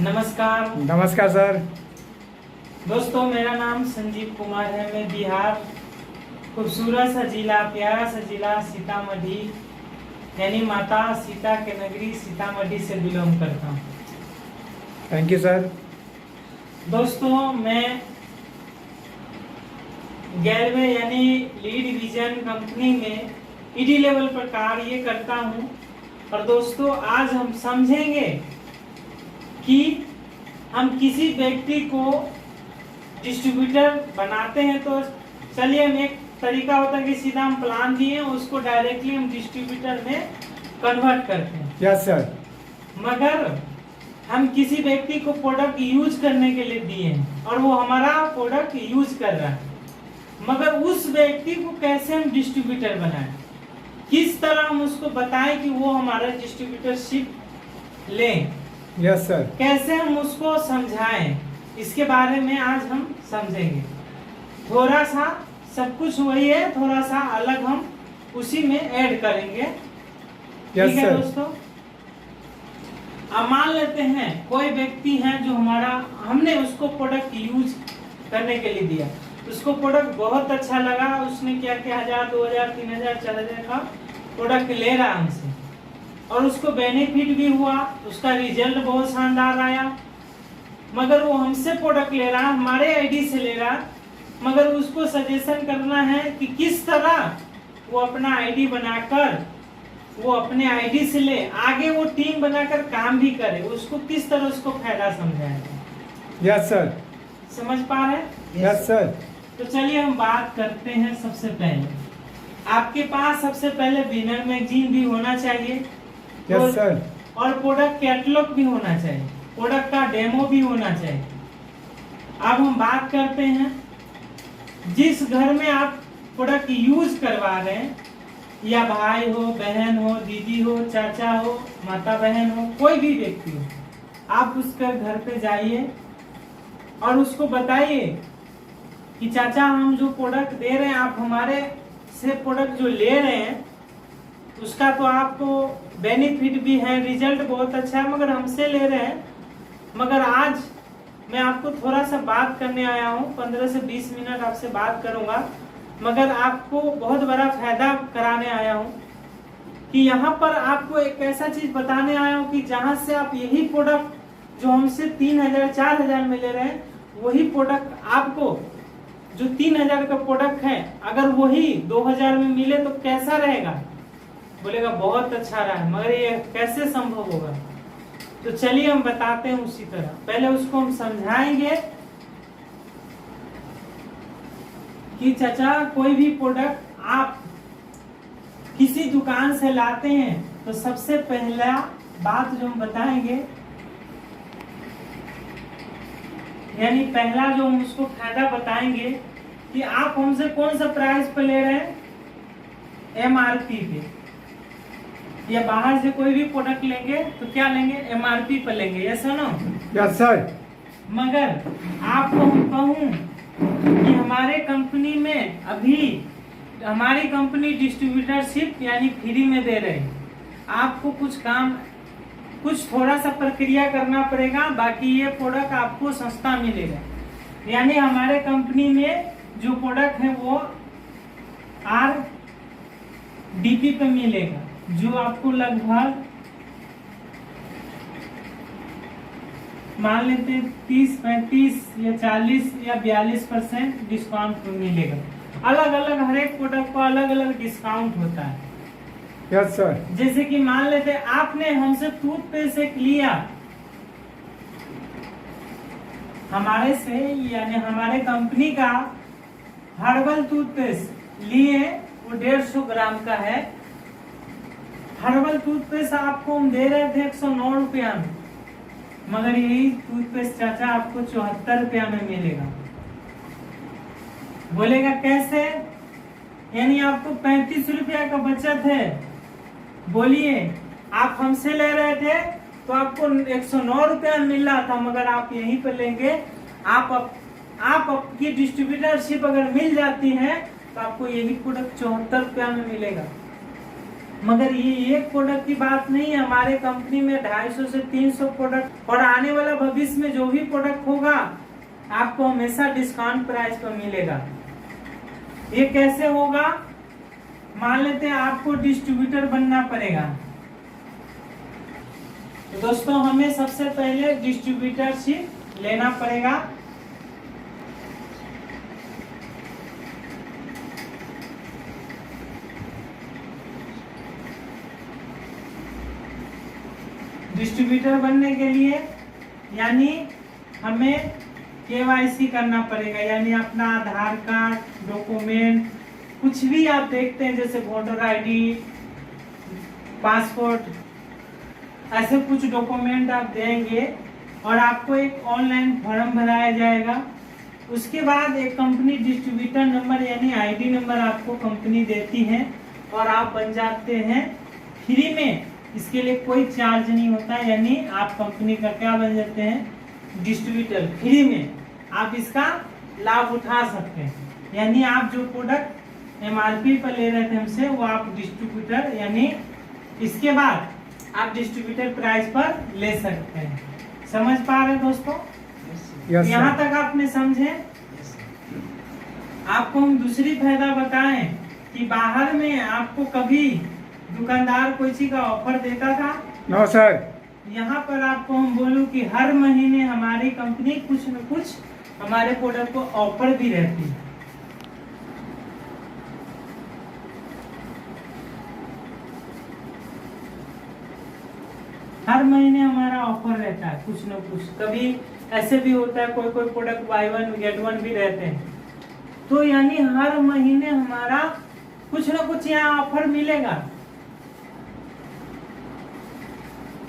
नमस्कार। नमस्कार सर। दोस्तों, मेरा नाम संजीव कुमार है। मैं बिहार खूबसूरत सा जिला, प्यारा सा जिला सीतामढ़ी यानी माता सीता के नगरी सीतामढ़ी से बिलोंग करता हूँ। Thank you sir. दोस्तों, मैं गैरवे यानी लीड विजन कंपनी में ईडी लेवल पर कार्य करता हूँ। और दोस्तों, आज हम समझेंगे कि हम किसी व्यक्ति को डिस्ट्रीब्यूटर बनाते हैं तो चलिए, हम एक तरीका होता है कि सीधा हम प्लान दिए उसको डायरेक्टली हम डिस्ट्रीब्यूटर में कन्वर्ट करते हैं। Yes sir. मगर हम किसी व्यक्ति को प्रोडक्ट यूज करने के लिए दिए हैं और वो हमारा प्रोडक्ट यूज कर रहा है, मगर उस व्यक्ति को कैसे हम डिस्ट्रीब्यूटर बनाएं, किस तरह हम उसको बताएं कि वो हमारा डिस्ट्रीब्यूटरशिप लें, यस सर। कैसे हम उसको समझाएं, इसके बारे में आज हम समझेंगे। थोड़ा सा सब कुछ वही है, थोड़ा सा अलग हम उसी में ऐड करेंगे। ठीक है दोस्तों। अब मान लेते हैं कोई व्यक्ति है जो हमने उसको प्रोडक्ट यूज करने के लिए दिया, उसको प्रोडक्ट बहुत अच्छा लगा, उसने क्या क्या 1000 2000 3000 4000 का प्रोडक्ट ले रहा हमसे और उसको बेनिफिट भी हुआ, उसका रिजल्ट बहुत शानदार आया। मगर वो हमसे प्रोडक्ट ले रहा, हमारे आईडी से ले रहा, मगर उसको सजेशन करना है कि किस तरह वो अपना आईडी बनाकर वो अपने आईडी से ले, आगे वो टीम बनाकर काम भी करे, उसको किस तरह उसको फायदा समझाएगा। Yes sir. समझ पा रहे हैं? Yes sir. तो चलिए हम बात करते हैं। सबसे पहले आपके पास सबसे पहले विनर मैगजीन भी होना चाहिए। Yes sir. और प्रोडक्ट कैटलॉग भी होना चाहिए, प्रोडक्ट का डेमो भी होना चाहिए। अब हम बात करते हैं, जिस घर में आप प्रोडक्ट यूज करवा रहे हैं, या भाई हो, बहन हो, दीदी हो, चाचा हो, माता बहन हो, कोई भी व्यक्ति हो, आप उसके घर पे जाइए और उसको बताइए कि चाचा, हम जो प्रोडक्ट दे रहे हैं, आप हमारे से प्रोडक्ट जो ले रहे हैं उसका तो आपको बेनिफिट भी है, रिजल्ट बहुत अच्छा है, मगर हमसे ले रहे हैं, मगर आज मैं आपको थोड़ा सा बात करने आया हूँ, 15 से 20 मिनट आपसे बात करूंगा, मगर आपको बहुत बड़ा फायदा कराने आया हूँ कि यहाँ पर आपको एक ऐसा चीज बताने आया हूँ कि जहाँ से आप यही प्रोडक्ट जो हमसे 3000 4000 में ले रहे हैं, वही प्रोडक्ट आपको जो 3000 का प्रोडक्ट है, अगर वही 2000 में मिले तो कैसा रहेगा? बोलेगा बहुत अच्छा रहा है, मगर ये कैसे संभव होगा? तो चलिए हम बताते हैं उसी तरह। पहले उसको हम समझाएंगे कि चाचा, कोई भी प्रोडक्ट आप किसी दुकान से लाते हैं तो सबसे पहला बात जो हम बताएंगे, यानी पहला जो हम उसको फायदा बताएंगे कि आप हमसे कौन सा प्राइस पे ले रहे हैं, एमआरपी पे, या बाहर से कोई भी प्रोडक्ट लेंगे तो क्या लेंगे, एमआरपी पे लेंगे। Yes no? Yes sir. मगर आपको हम कहूं कि हमारे कंपनी में अभी हमारी कंपनी डिस्ट्रीब्यूटरशिप यानी फ्री में दे रहे हैं। आपको कुछ थोड़ा सा प्रक्रिया करना पड़ेगा, बाकी ये प्रोडक्ट आपको सस्ता मिलेगा। यानी हमारे कंपनी में जो प्रोडक्ट है वो RDP पे मिलेगा, जो आपको लगभग मान लेते हैं 30 35 या 40 या 42% डिस्काउंट मिलेगा। अलग अलग हर एक प्रोडक्ट को अलग अलग डिस्काउंट होता है। Yes sir. जैसे कि मान लेते हैं आपने हमसे टूथपेस्ट एक लिया, हमारे से यानी हमारे कंपनी का हर्बल टूथपेस्ट लिए, वो 150 ग्राम का है। हर्बल टूथपेस्ट आपको हम दे रहे थे 109 रुपया में, मगर यही टूथपेस्ट चाचा आपको 74 रुपया में मिलेगा। बोलेगा कैसे? यानी आपको 35 रुपया का बचत है। बोलिए, आप हमसे ले रहे थे तो आपको 109 रुपया मिल रहा था, मगर आप यहीं पर लेंगे, आप आपकी डिस्ट्रीब्यूटरशिप अगर मिल जाती है तो आपको यही प्रोडक्ट 74 रुपया में मिलेगा। मगर ये एक प्रोडक्ट की बात नहीं है, हमारे कंपनी में 250 से 300 प्रोडक्ट, और आने वाला भविष्य में जो भी प्रोडक्ट होगा आपको हमेशा डिस्काउंट प्राइस पर मिलेगा। ये कैसे होगा? मान लेते हैं आपको डिस्ट्रीब्यूटर बनना पड़ेगा, तो दोस्तों हमें सबसे पहले डिस्ट्रीब्यूटरशिप लेना पड़ेगा। डिस्ट्रीब्यूटर बनने के लिए यानी हमें KYC करना पड़ेगा, यानी अपना आधार कार्ड, डॉक्यूमेंट, कुछ भी आप देखते हैं जैसे वोटर ID, पासपोर्ट, ऐसे कुछ डॉक्यूमेंट आप देंगे और आपको एक ऑनलाइन फॉर्म भराया जाएगा। उसके बाद एक कंपनी डिस्ट्रीब्यूटर नंबर यानी ID नंबर आपको कंपनी देती है और आप बन जाते हैं फ्री में। इसके लिए कोई चार्ज नहीं होता, यानी आप कंपनी का क्या बन जाते हैं? डिस्ट्रीब्यूटर। फ्री में आप इसका लाभ उठा सकते हैं, यानी आप जो प्रोडक्ट MRP पर ले रहे थे हमसे वो आप डिस्ट्रीब्यूटर, यानी इसके बाद आप डिस्ट्रीब्यूटर प्राइस पर ले सकते हैं। समझ पा रहे दोस्तों? यहाँ तक आपने समझे? आपको हम दूसरी फायदा बताएं कि बाहर में आपको कभी दुकानदार कोई चीज का ऑफर देता था? No sir. यहाँ पर आपको हम बोलूं कि हर महीने हमारी कंपनी कुछ न कुछ हमारे प्रोडक्ट को ऑफर भी रहती है। हर महीने हमारा ऑफर रहता है कुछ न कुछ। कभी ऐसे भी होता है कोई कोई प्रोडक्ट buy 1 get 1 भी रहते हैं, तो यानी हर महीने हमारा कुछ न कुछ यहाँ ऑफर मिलेगा।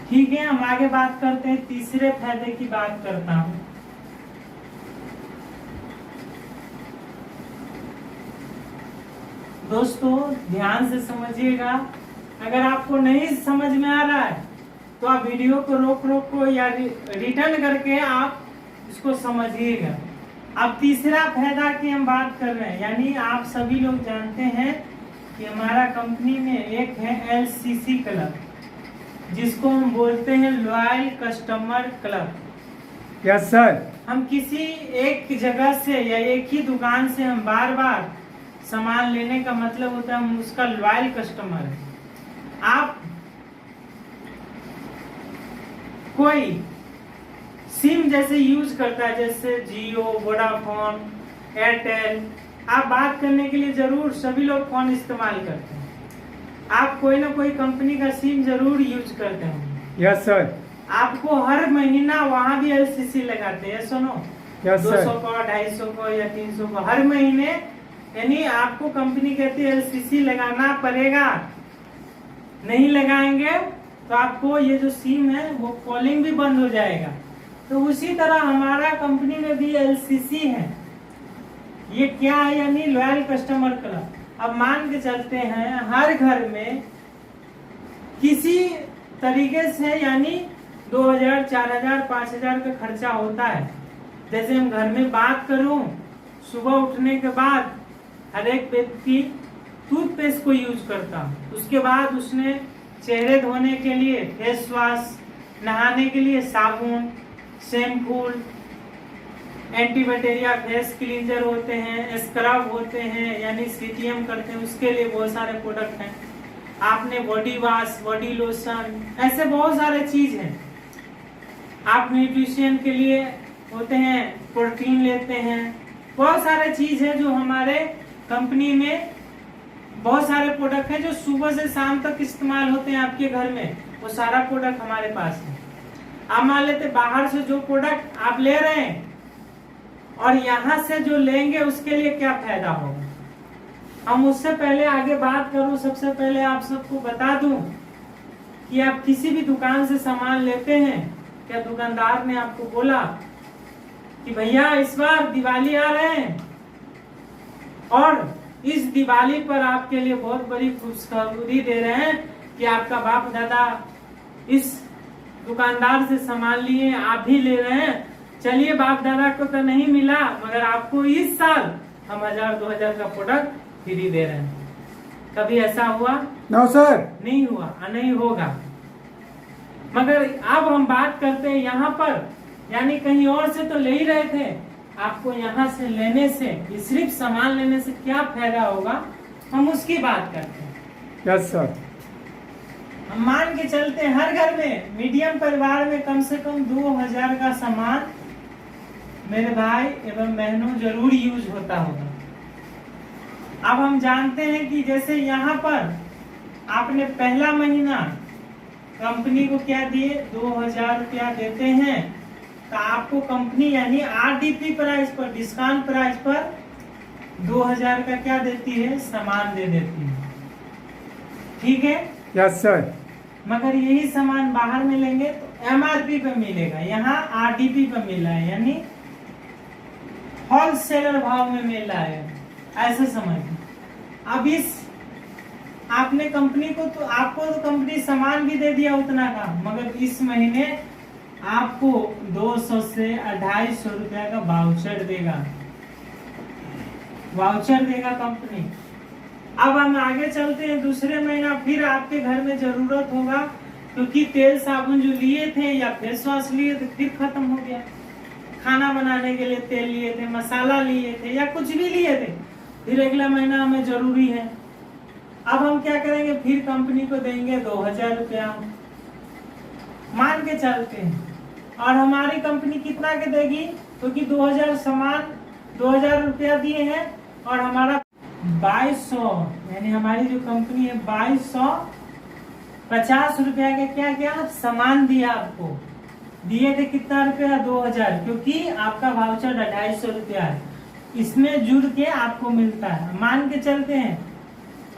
ठीक है, हम आगे बात करते हैं, तीसरे फायदे की बात करता हूं। दोस्तों ध्यान से समझिएगा, अगर आपको नहीं समझ में आ रहा है तो आप वीडियो को रोक को या रिटर्न करके आप इसको समझिएगा। अब तीसरा फायदा की हम बात कर रहे हैं, यानी आप सभी लोग जानते हैं कि हमारा कंपनी में एक है LCC क्लब, जिसको हम बोलते हैं loyal customer club. Yes sir. हम किसी एक जगह से या एक ही दुकान से हम बार बार सामान लेने का मतलब होता है हम उसका लॉयल कस्टमर है। आप कोई सिम जैसे यूज करता है, जैसे जियो, वोडाफोन, एयरटेल, आप बात करने के लिए जरूर सभी लोग फोन इस्तेमाल करते हैं। आप कोई ना कोई कंपनी का सिम जरूर यूज करते हैं। Yes sir. आपको हर महीना वहाँ भी LCC लगाते हैं, सुनो। Yes sir. 200 को, 250 को या 300 को हर महीने, यानी आपको कंपनी कहती है LCC लगाना पड़ेगा। नहीं लगाएंगे तो आपको ये जो सिम है वो कॉलिंग भी बंद हो जाएगा। तो उसी तरह हमारा कंपनी में भी LCC है। ये क्या है? यानी लॉयल कस्टमर क्लब। अब मान के चलते हैं हर घर में किसी तरीके से यानी 2000, 4000, 5000 का खर्चा होता है। जैसे हम घर में बात करूं, सुबह उठने के बाद हर एक व्यक्ति टूथपेस्ट को यूज करता, उसके बाद उसने चेहरे धोने के लिए फेस वॉश, नहाने के लिए साबुन, शैम्पू, एंटीबैक्टीरिया फेस क्लींजर होते हैं, स्क्रब होते हैं, यानी CTM करते हैं, उसके लिए बहुत सारे प्रोडक्ट हैं। आपने बॉडी वॉश, बॉडी लोशन, ऐसे बहुत सारे चीज हैं। आप न्यूट्रिशन के लिए होते हैं, प्रोटीन लेते हैं, बहुत सारे चीज है जो हमारे कंपनी में बहुत सारे प्रोडक्ट हैं जो सुबह से शाम तक इस्तेमाल होते हैं आपके घर में। वो सारा प्रोडक्ट हमारे पास है। आप मान लेते बाहर से जो प्रोडक्ट आप ले रहे हैं और यहाँ से जो लेंगे उसके लिए क्या फायदा होगा, हम उससे पहले आगे बात करूं। सबसे पहले आप सबको बता दूं कि आप किसी भी दुकान से सामान लेते हैं, क्या दुकानदार ने आपको बोला कि भैया इस बार दिवाली आ रहे हैं और इस दिवाली पर आपके लिए बहुत बड़ी खुशखबरी दे रहे हैं कि आपका बाप दादा इस दुकानदार से सामान लिए, आप भी ले रहे हैं, चलिए बाप दादा को तो नहीं मिला मगर आपको इस साल हम 1000-2000 का प्रोडक्ट फ्री दे रहे हैं। कभी ऐसा हुआ? No sir. नहीं हुआ और नहीं होगा। मगर अब हम बात करते हैं यहाँ पर, यानी कहीं और से तो ले ही रहे थे, आपको यहाँ से लेने से, सिर्फ सामान लेने से क्या फायदा होगा, हम उसकी बात करते हैं। Yes sir. हम मान के चलते हैं हर घर में, मीडियम परिवार में कम से कम 2000 का सामान मेरे भाई एवं बहनों जरूर यूज होता होगा। अब हम जानते हैं कि जैसे यहाँ पर आपने पहला महीना कंपनी को क्या दिए, 2000 रुपया देते हैं, तो आपको कंपनी यानी RDP प्राइस पर, डिस्काउंट प्राइस पर 2000 का क्या देती है, सामान दे देती है। ठीक है? Yes sir. मगर यही सामान बाहर में लेंगे तो MRP पे मिलेगा, यहाँ RDP पे मिल रहा है, यानी होलसेलर भाव में मिल रहा है, ऐसे समझिए। अब इस आपने कंपनी को तो, आपको तो कंपनी सामान भी दे दिया उतना का, मगर इस महीने आपको 200 से 250 रुपया का वाउचर देगा, वाउचर देगा कंपनी। अब हम आगे चलते हैं, दूसरे महीना फिर आपके घर में जरूरत होगा, क्योंकि तेल साबुन जो लिए थे या फेस वॉश लिए थे फिर खत्म हो गया, खाना बनाने के लिए तेल लिए थे, मसाला लिए थे या कुछ भी लिए थे, फिर अगला महीना हमें जरूरी है। अब हम क्या करेंगे, फिर कंपनी को देंगे 2000 रुपया, मान के चलते हैं, और हमारी कंपनी कितना के देगी, क्योंकि 2000 सामान 2000 रुपया दिए हैं और हमारा 2200, यानी हमारी जो कंपनी है 2250 रुपया के क्या क्या सामान दिया, आपको दिए थे कितना रुपया, 2000, क्योंकि आपका वाउचर 250 रुपया है, इसमें जुड़ के आपको मिलता है। मान के चलते हैं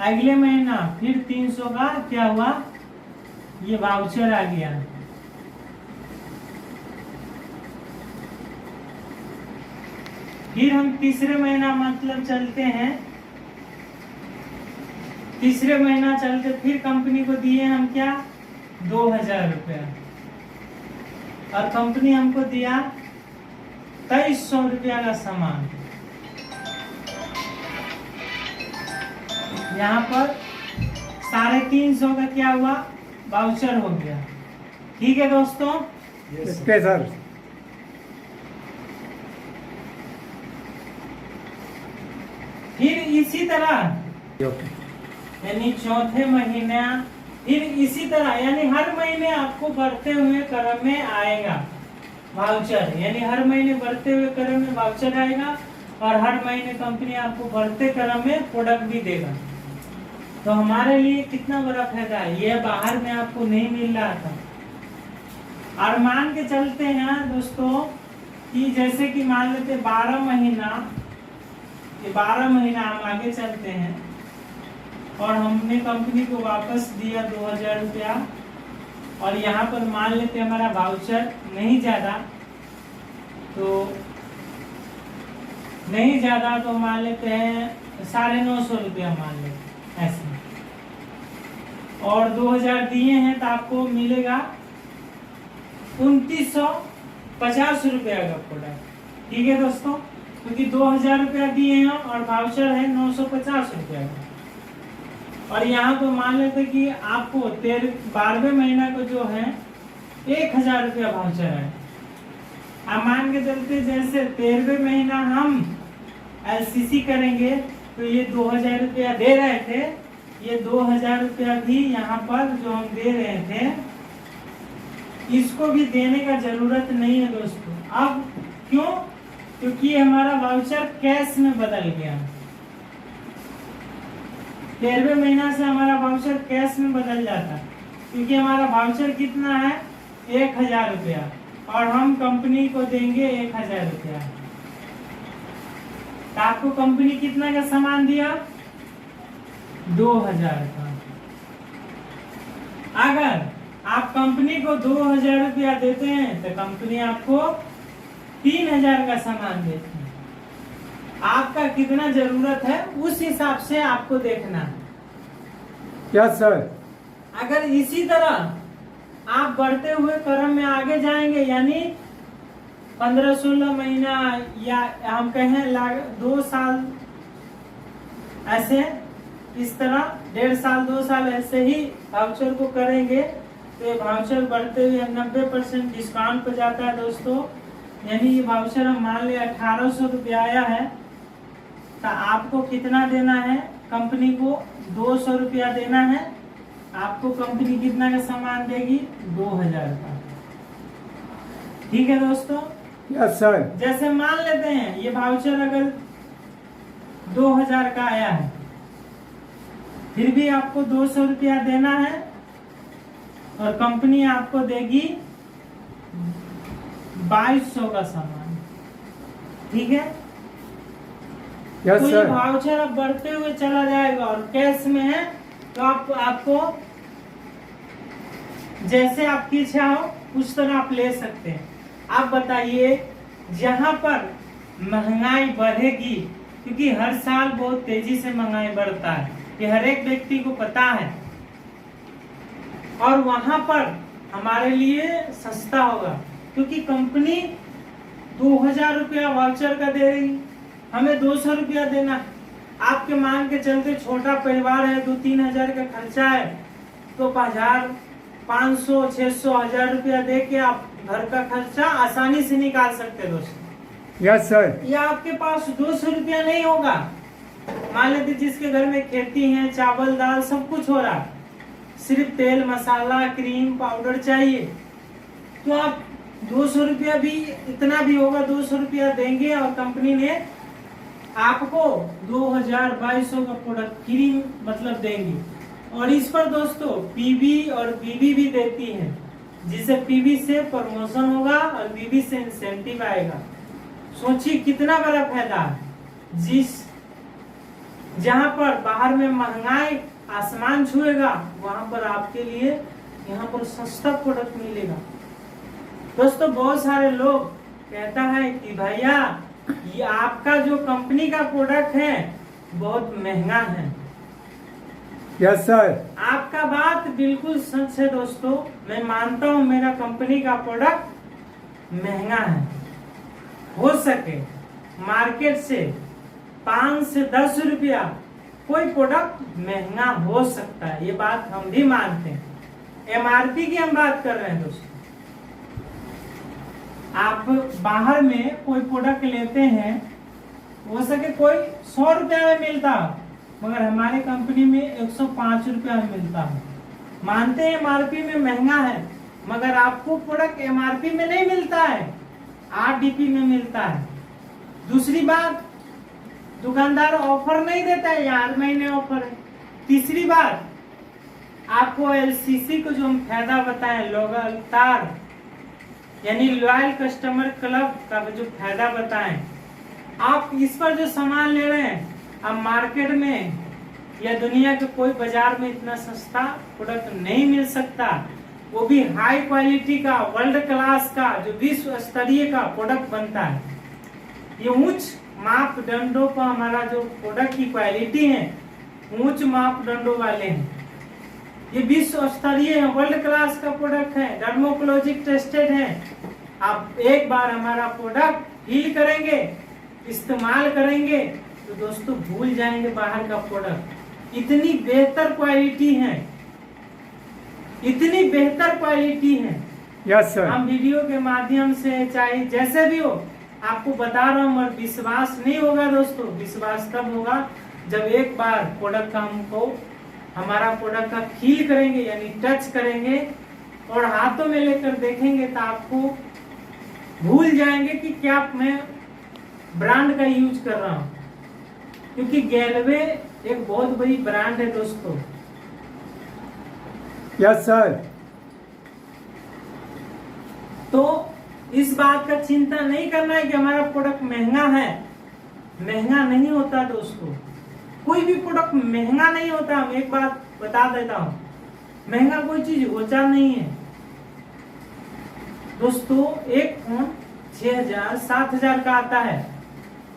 अगले महीना फिर 300 का क्या हुआ, ये वाउचर आ गया। फिर हम तीसरे महीना मतलब चलते हैं, तीसरे महीना चलते फिर कंपनी को दिए हम क्या, 2000 रुपया, और कंपनी हमको दिया 2300 रुपया का सामान। यहाँ पर 350 का क्या हुआ, वाउचर हो गया। ठीक है दोस्तों? Okay sir. फिर इसी तरह यानी चौथे महीना फिर इसी तरह, यानी हर महीने आपको बढ़ते हुए क्रम में आएगा वाउचर, यानी हर महीने बढ़ते हुए क्रम में वाउचर आएगा, और हर महीने कंपनी आपको बढ़ते क्रम में प्रोडक्ट भी देगा। तो हमारे लिए कितना बड़ा फायदा है, ये बाहर में आपको नहीं मिल रहा था। और मान के चलते हैं दोस्तों कि जैसे कि मान लेते 12 महीना, ये 12 महीना हम आगे चलते हैं और हमने कंपनी को वापस दिया 2000 रुपया, और यहाँ पर मान लेते हमारा वाउचर नहीं ज्यादा, तो नहीं ज्यादा तो मान लेते हैं 950 रुपया मान लेते ऐसे, और 2000 दिए हैं तो आपको मिलेगा 2950 रुपया का प्रोडक्ट। ठीक है दोस्तों, क्योंकि 2000 रुपया दिए हैं और वाउचर है 950 रुपया का, और यहाँ तो मान लेते कि आपको 12वें महीना को जो है 1000 रुपया वाउचर है। अब मान के चलते जैसे 13वें महीना हम LCC करेंगे तो ये 2000 रुपया दे रहे थे, ये 2000 रुपया भी यहाँ पर जो हम दे रहे थे इसको भी देने का जरूरत नहीं है दोस्तों। अब क्यों? क्योंकि हमारा वाउचर कैश में बदल गया। 13वें महीना से हमारा वाउचर कैश में बदल जाता, क्योंकि हमारा वाउचर कितना है 1000 रुपया, और हम कंपनी को देंगे 1000 रुपया। तो आपको कंपनी कितना का सामान दिया, 2000 का। अगर आप कंपनी को 2000 रुपया देते हैं तो कंपनी आपको 3000 का सामान देती है। आपका कितना जरूरत है उस हिसाब से आपको देखना है। Yes sir. अगर इसी तरह आप बढ़ते हुए क्रम में आगे जाएंगे, यानी 15-16 महीना या हम कहें 2 साल, ऐसे इस तरह 1.5 साल 2 साल ऐसे ही वाउचर को करेंगे तो ये वाउचर बढ़ते हुए 90% डिस्काउंट पे जाता है दोस्तों। यानी ये वाउचर हम मान लिया 1800 रुपया आया है तो आपको कितना देना है, कंपनी को 200 रुपया देना है। आपको कंपनी कितना का सामान देगी, 2000 का। ठीक है दोस्तों। Yes sir. जैसे मान लेते हैं ये वाउचर अगर 2000 का आया है, फिर भी आपको 200 रुपया देना है और कंपनी आपको देगी 2200 का सामान। ठीक है। यस तो ये सर। वाउचर अब बढ़ते हुए चला जाएगा और कैश में है तो आपको जैसे आपकी इच्छा हो उस तरह आप ले सकते हैं। आप बताइए, जहां पर महंगाई बढ़ेगी, क्योंकि हर साल बहुत तेजी से महंगाई बढ़ता है, ये हर एक व्यक्ति को पता है, और वहां पर हमारे लिए सस्ता होगा क्योंकि कंपनी 2000 रुपया वाउचर का दे रही, हमें 200 रुपया देना। आपके मान के चलते छोटा परिवार है, 2-3 हजार का खर्चा है, तो 1000, 500, 600, 1000 रुपया दे के आप घर का खर्चा आसानी से निकाल सकते हैं दोस्तों। Yes sir. या आपके पास 200 रुपया नहीं होगा, मान लेते जिसके घर में खेती है, चावल दाल सब कुछ हो रहा, सिर्फ तेल मसाला क्रीम पाउडर चाहिए, तो आप 200 रुपया भी, इतना भी होगा 200 रुपया देंगे और कंपनी ने आपको 2200 का प्रोडक्ट फ्री मतलब देंगी। और इस पर दोस्तों पीबी और बीबी भी देती है, जिसे पीबी से प्रमोशन होगा और बीबी से इंसेंटिव आएगा। सोचिए कितना बड़ा फायदा है। जहां पर बाहर में महंगाई आसमान छुएगा, वहां पर आपके लिए यहाँ पर सस्ता प्रोडक्ट मिलेगा। दोस्तों बहुत सारे लोग कहता है कि भैया ये आपका जो कंपनी का प्रोडक्ट है बहुत महंगा है। Yes sir. आपका बात बिल्कुल सच है दोस्तों, मैं मानता हूँ मेरा कंपनी का प्रोडक्ट महंगा है। हो सके मार्केट से 5 से 10 रुपया कोई प्रोडक्ट महंगा हो सकता है, ये बात हम भी मानते हैं। एमआरपी की हम बात कर रहे हैं दोस्तों। आप बाहर में कोई प्रोडक्ट लेते हैं, हो सके कोई 100 रुपया में मिलता हो, मगर हमारे कंपनी में 105 रुपया में मिलता है। मानते हैं एमआरपी में महंगा है, मगर आपको प्रोडक्ट एमआरपी में नहीं मिलता है, आरडीपी में मिलता है। दूसरी बात, दुकानदार ऑफर नहीं देता है, यार महीने ऑफर है। तीसरी बात, आपको एलसीसी को जो हम फायदा बताएं, लगातार यानी लॉयल कस्टमर क्लब का जो फायदा बताएं, आप इस पर जो सामान ले रहे हैं, अब मार्केट में या दुनिया के कोई बाजार में इतना सस्ता प्रोडक्ट नहीं मिल सकता, वो भी हाई क्वालिटी का, वर्ल्ड क्लास का, जो विश्व स्तरीय का प्रोडक्ट बनता है। ये उच्च मापदंडों पर हमारा जो प्रोडक्ट की क्वालिटी है, उच्च मापदंडों वाले हैं। ये विश्व स्तरीय है, वर्ल्ड क्लास का प्रोडक्ट है, डर्मोकोलॉजिक टेस्टेड है। आप एक बार हमारा प्रोडक्ट फील करेंगे, इस्तेमाल करेंगे, तो दोस्तों भूल जाएंगे बाहर का प्रोडक्ट। इतनी बेहतर क्वालिटी है, इतनी बेहतर क्वालिटी है। Yes sir. हम वीडियो के माध्यम से चाहे जैसे भी हो आपको बता रहा हूँ, और विश्वास नहीं होगा दोस्तों। विश्वास तब होगा जब एक बार प्रोडक्ट का हमको, हमारा प्रोडक्ट का फील करेंगे, यानी टच करेंगे और हाथों में लेकर देखेंगे, तो आपको भूल जाएंगे कि क्या मैं ब्रांड का यूज कर रहा हूँ, क्योंकि गैलवे एक बहुत बड़ी ब्रांड है दोस्तों। Yes sir. तो इस बात का चिंता नहीं करना है कि हमारा प्रोडक्ट महंगा है। महंगा नहीं होता दोस्तों, कोई भी प्रोडक्ट महंगा नहीं होता। हम एक बात बता देता हूँ, महंगा कोई चीज होता नहीं है दोस्तों। एक फोन 6000, 7000 का आता है,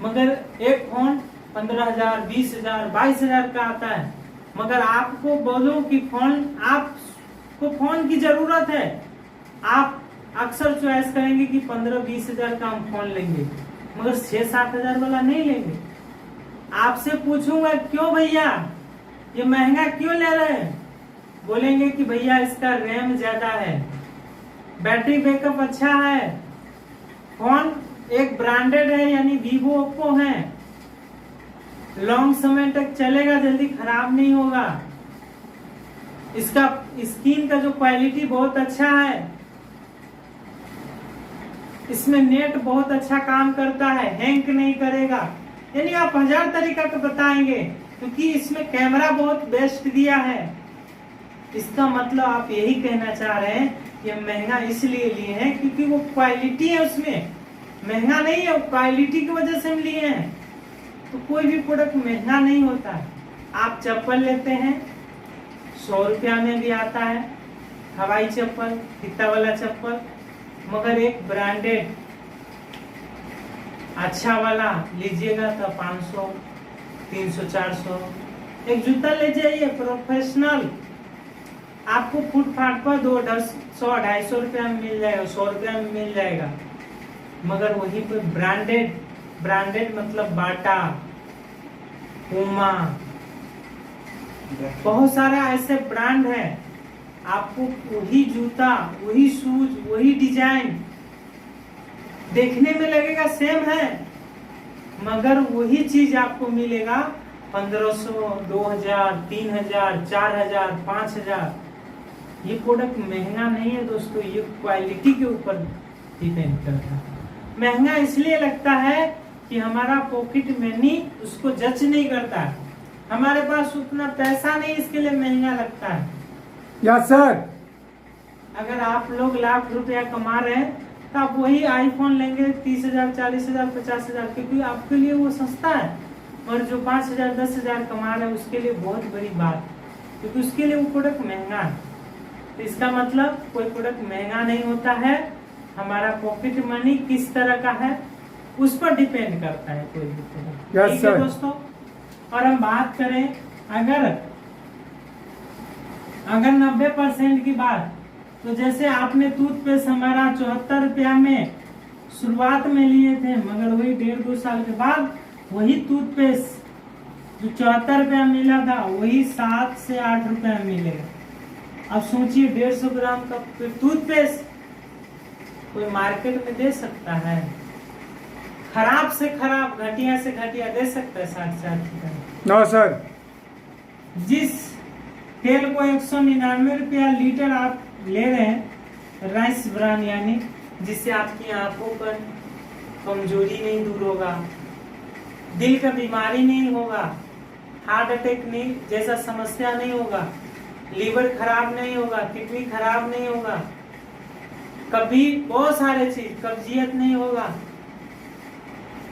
मगर एक फोन 15000, 20000, 22000 का आता है। मगर आपको बोलो कि आपको फोन की जरूरत है, आप अक्सर चॉइस करेंगे कि 15-20 हजार का हम फोन लेंगे, मगर 6-7 हजार वाला नहीं लेंगे। आपसे पूछूंगा क्यों भैया, ये महंगा क्यों ले रहे हैं? बोलेंगे कि भैया इसका रैम ज्यादा है, बैटरी बैकअप अच्छा है, फोन एक ब्रांडेड है यानी वीवो ओप्पो है, लॉन्ग समय तक चलेगा, जल्दी खराब नहीं होगा, इसका स्क्रीन का जो क्वालिटी बहुत अच्छा है, इसमें नेट बहुत अच्छा काम करता है, हैंग नहीं करेगा, यानी आप 1000 तरीका का बताएंगे क्योंकि इसमें कैमरा बहुत बेस्ट दिया है। इसका मतलब आप यही कहना चाह रहे हैं कि हम महंगा इसलिए लिए हैं क्योंकि वो क्वालिटी है, उसमें महंगा नहीं है, वो क्वालिटी की वजह से हम लिए हैं। तो कोई भी प्रोडक्ट महंगा नहीं होता है। आप चप्पल लेते हैं 100 रुपया में भी आता है, हवाई चप्पल, फीता वाला चप्पल, मगर एक ब्रांडेड अच्छा वाला लीजिएगा तो 500, 300, 400। एक जूता ले जाइए प्रोफेशनल, आपको फुटपाथ पर 200, 250 रुपया में मिल जाएगा, 100 रुपया में मिल जाएगा, मगर वहीं पे ब्रांडेड मतलब बाटा, पूमा, बहुत सारे ऐसे ब्रांड है, आपको वही जूता, वही शूज, वही डिजाइन देखने में लगेगा सेम है, मगर वही चीज आपको मिलेगा 1500, 2000, 3000, 4000, 5000। ये प्रोडक्ट महंगा नहीं है दोस्तों, ये क्वालिटी के ऊपर डिपेंड करता है। महंगा इसलिए लगता है कि हमारा पॉकेट मनी उसको जज नहीं करता है, हमारे पास उतना पैसा नहीं, इसके लिए महंगा लगता है। Yes sir. अगर आप लोग लाख रुपया कमा रहे हैं तो आप वही आईफोन लेंगे 30,000, 40,000, 50,000, क्योंकि आपके लिए वो सस्ता है। और जो 5,000, 10,000 कमा रहे हैं उसके लिए बहुत बड़ी बात, क्योंकि उसके लिए वो प्रोडक्ट महंगा है। तो इसका मतलब कोई प्रोडक्ट महंगा नहीं होता है, हमारा पॉकेट मनी किस तरह का है उस पर डिपेंड करता है कोई भी प्रोडक्ट। Yes, ठीक है sir. दोस्तों, और हम बात करें अगर 90% की बात, तो जैसे आपने टूथपेस्ट हमारा 74 रुपया में शुरुआत में लिए थे, मगर वही 1.5-2 साल के बाद वही टूथपेस्ट जो 74 रुपया मिला था वही 7 से 8 रुपया में मिलेगा। अब सोचिए 150 ग्राम का टूथपेस्ट कोई मार्केट में दे सकता है? खराब से खराब, घटिया से घटिया दे सकता है 60 से 80 रुपया। No sir. जिस तेल को 199 रुपया लीटर आप ले रहे हैं राइस ब्रांड, यानी जिससे आपकी आंखों पर कमजोरी नहीं दूर होगा, दिल का बीमारी नहीं होगा, हार्ट अटैक नहीं जैसा समस्या नहीं होगा, लीवर खराब नहीं होगा, किडनी खराब नहीं होगा, कभी बहुत सारे चीज, कब्जियत नहीं होगा।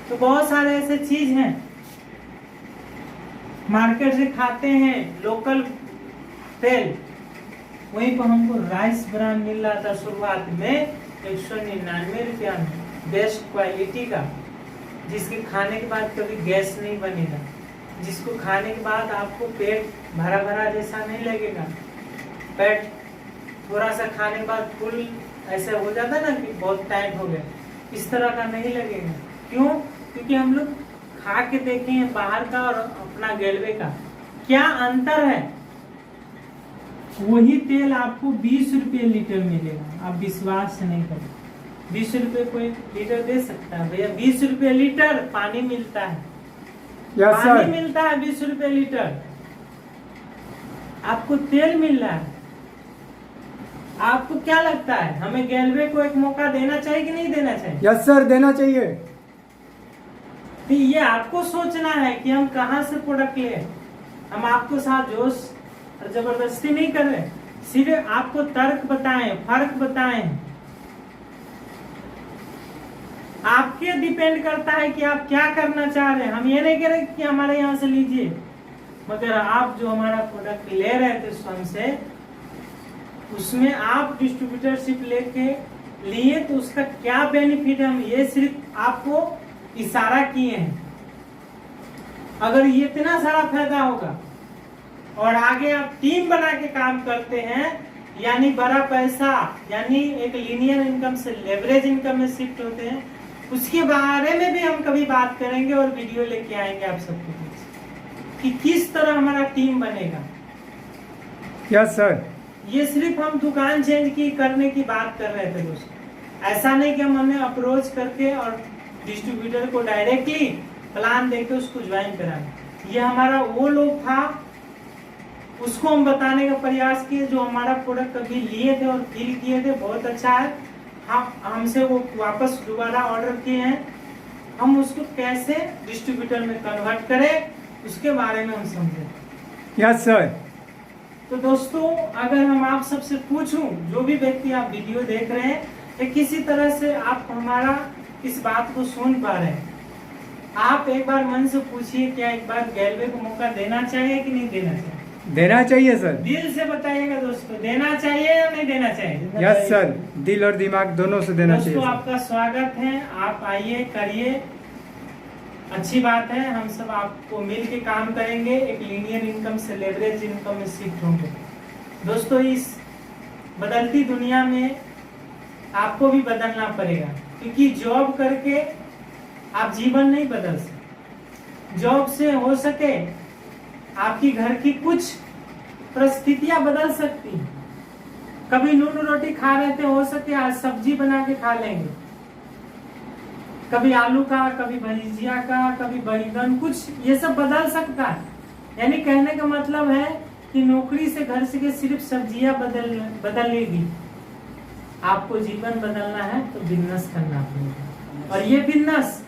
तो बहुत सारे ऐसे चीज हैं मार्केट से खाते हैं लोकल तेल, वहीं पर हमको राइस ब्रांड मिल रहा था शुरुआत में 199 रुपया में, बेस्ट क्वालिटी का, जिसके खाने के बाद कभी गैस नहीं बनेगा, जिसको खाने के बाद आपको पेट भरा भरा जैसा नहीं लगेगा, पेट थोड़ा सा खाने के बाद फुल ऐसा हो जाता ना कि बहुत टाइट हो गया, इस तरह का नहीं लगेगा। क्यों? क्योंकि हम लोग खा के देखे हैं बाहर का और अपना गैलवे का, क्या अंतर है। वही तेल आपको 20 रुपये लीटर मिलेगा, आप विश्वास नहीं करें, 20 रुपये कोई लीटर दे सकता है भैया? 20 रुपये लीटर पानी मिलता है, पानी मिलता है 20 रुपये लीटर, आपको तेल मिल रहा है। आपको क्या लगता है हमें गैलवे को एक मौका देना चाहिए कि नहीं देना चाहिए? यस सर, देना चाहिए। तो ये आपको सोचना है कि हम कहाँ से प्रोडक्ट ले, हम आपको साथ जोश और जबरदस्ती नहीं कर रहे, सिर्फ आपको तर्क बताएं, फर्क बताएं। आपके डिपेंड करता है कि आप क्या करना चाह रहे हैं। हम ये नहीं कह रहे कि हमारे यहाँ से लीजिए, मगर आप जो हमारा प्रोडक्ट ले रहे थे स्वयं से, उसमें आप डिस्ट्रीब्यूटरशिप लेके लिए तो उसका क्या बेनिफिट है, हम ये सिर्फ आपको इशारा किए हैं। अगर ये इतना सारा फायदा होगा और आगे आप टीम बना के काम करते हैं, यानी बड़ा पैसा, यानी एक लीनियर इनकम से लेवरेज इनकम में शिफ्ट होते हैं, उसके बारे में भी हम कभी बात करेंगे और वीडियो लेके आएंगे आप सबके बीच। कि किस तरह हमारा टीम बनेगा। Yes sir. ये सिर्फ हम दुकान चेंज की करने की बात कर रहे थे दोस्तों। ऐसा नहीं कि हम हमें अप्रोच करके और डिस्ट्रीब्यूटर को डायरेक्टली प्लान देके उसको ज्वाइन कराएं। ये हमारा वो लोग था, उसको हम बताने का प्रयास किए जो हमारा प्रोडक्ट कभी लिए थे और फील किए थे बहुत अच्छा है, हम हमसे वो वापस दोबारा ऑर्डर किए हैं। हम उसको कैसे डिस्ट्रीब्यूटर में कन्वर्ट करें उसके बारे में हम समझे। Yes sir. तो दोस्तों, अगर हम आप सबसे पूछूं, जो भी व्यक्ति आप वीडियो देख रहे हैं या किसी तरह से आप हमारा इस बात को सुन पा रहे हैं, आप एक बार मन से पूछिए, क्या एक बार गैलवे को मौका देना चाहिए कि नहीं देना चाहिए? देना चाहिए सर। दिल से बताइएगा दोस्तों, देना चाहिए या नहीं देना चाहिए? यस सर, दिल और दिमाग दोनों से देना चाहिए दोस्तों, सर। आपका स्वागत है, आप आइए, करिए, अच्छी बात है। हम सब आपको मिल के काम करेंगे, एक लीनियर इनकम से लेवरेज इनकम में शिफ्ट होंगे। दोस्तों, इस बदलती दुनिया में आपको भी बदलना पड़ेगा, क्योंकि जॉब करके आप जीवन नहीं बदल सकते। जॉब से हो सके आपकी घर की कुछ परिस्थितियां बदल सकती हैं। कभी नून रोटी खा रहे थे, हो सके आज सब्जी बना के खा लेंगे, कभी आलू का, कभी भजिया का, कभी बैगन, कुछ ये सब बदल सकता है। यानी कहने का मतलब है कि नौकरी से घर से के सिर्फ सब्जियां बदलेगी। आपको जीवन बदलना है तो बिजनेस करना पड़ेगा, और ये बिजनेस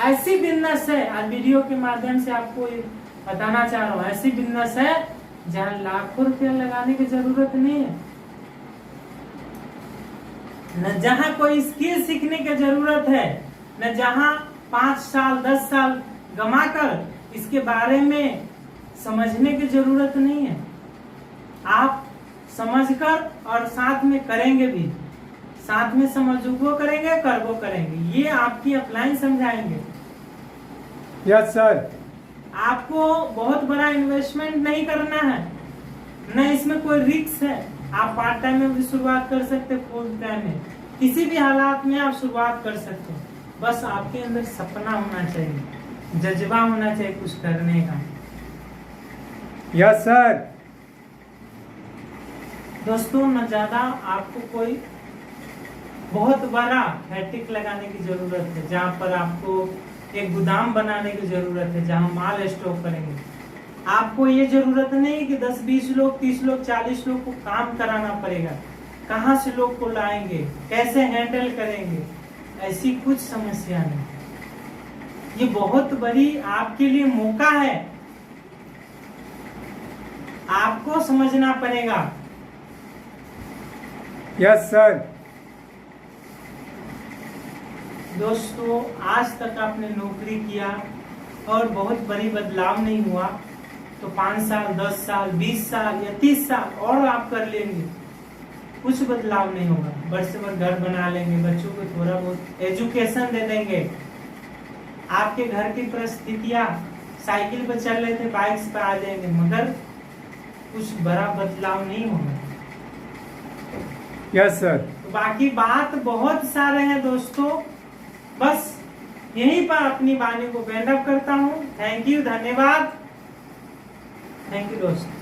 ऐसी बिजनेस है, आज वीडियो के माध्यम से आपको बताना चाह रहा हूँ, ऐसी बिजनेस है जहाँ लाखों रुपया लगाने की जरूरत नहीं है, न जहाँ कोई स्किल सीखने की जरूरत है, न जहाँ 5 साल 10 साल गमा कर इसके बारे में समझने की जरूरत नहीं है। आप समझकर और साथ में करेंगे भी, साथ में समझो करेंगे, करबो करेंगे, ये आपकी अपलाइन समझाएंगे। Yes sir. आपको बहुत बड़ा इन्वेस्टमेंट नहीं करना है, न इसमें कोई रिस्क है। आप पार्ट टाइम में भी शुरुआत कर सकते, फुल टाइम में, किसी भी हालात में आप शुरुआत कर सकते हो। बस आपके अंदर सपना होना चाहिए, जज्बा होना चाहिए कुछ करने का। Yes sir. दोस्तों, न ज्यादा आपको कोई बहुत बड़ा हैट्रिक लगाने की जरूरत है, जहाँ पर आपको एक गोदाम बनाने की जरूरत है जहाँ माल स्टॉक करेंगे। आपको ये जरूरत नहीं कि 10-20 लोग, 30 लोग, 40 लोग को काम कराना पड़ेगा। कहाँ से लोग को लाएंगे, कैसे हैंडल करेंगे, ऐसी कुछ समस्या नहीं। ये बहुत बड़ी आपके लिए मौका है, आपको समझना पड़ेगा। Yes sir. दोस्तों, आज तक आपने नौकरी किया और बहुत बड़ी बदलाव नहीं हुआ, तो 5 साल 10 साल 20 साल या 30 साल और आप कर लेंगे, कुछ बदलाव नहीं होगा। बस से बस घर बना लेंगे, बच्चों को थोड़ा बहुत एजुकेशन दे देंगे, आपके घर की परिस्थितियां साइकिल पर चल रहे थे बाइक्स पर आ जाएंगे, मगर कुछ बड़ा बदलाव नहीं होगा। Yes sir. बाकी बात बहुत सारे हैं दोस्तों, बस यहीं पर अपनी वाणी को बैंड अप करता हूँ। थैंक यू, धन्यवाद, थैंक यू दोस्तों।